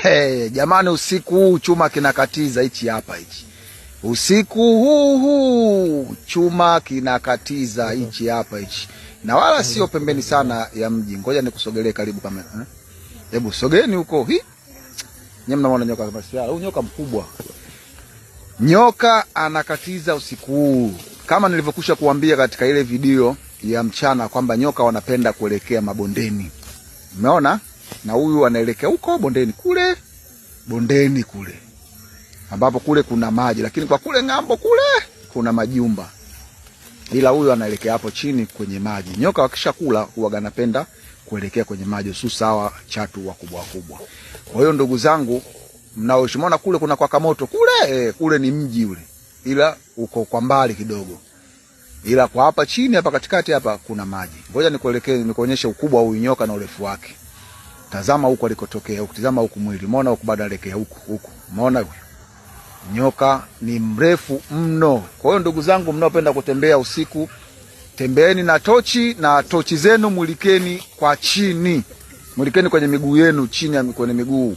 Hey, jamani, usiku huu chuma kinakatiza hichi hapa hichi. Usiku huu chuma kinakatiza hichi hapa hichi. Na wala sio pembeni sana ya mji. Ngoja nikusogelee karibu kama. Hebu sogeni huko. Nyinyi mnaona nyoka kama siala. Huyu nyoka mkubwa. Nyoka anakatiza usiku huu. Kama nilivyokusha kuambia katika ile video ya mchana kwamba nyoka wanapenda kuelekea mabondeni. Umeona? Na huyu anaelekea huko bondeni kule. Bondeni kule. Ambapo kule kuna maji, lakini kwa kule ngambo kule kuna majumba. Ila huyu anaelekea hapo chini kwenye maji. Nyoka wakishakula huwa anapenda kuelekea kwenye maji, hususa hawa chatu wakubwa wakubwa. Kwa hiyo ndugu zangu, mnaoshimona kule kuna kwa kamoto kule, kule ni mji ule. Ila uko kwa mbali kidogo. Ila kwa hapa chini hapa katikati hapa kuna maji. Ngoja nikuonyeshe ukubwa wa huyu nyoka na urefu wake. Tazama huko alikotokea, huko tazama huko mwili. Umeona huko bado anaelekea huko. Umeona huyo? Nyoka ni mrefu mno. Kwa hiyo ndugu zangu mnaopenda kutembea usiku, tembeeni na tochi zenu, mulikeni kwa chini. Mulikeni kwenye miguu yenu, chini ya kwenye miguu.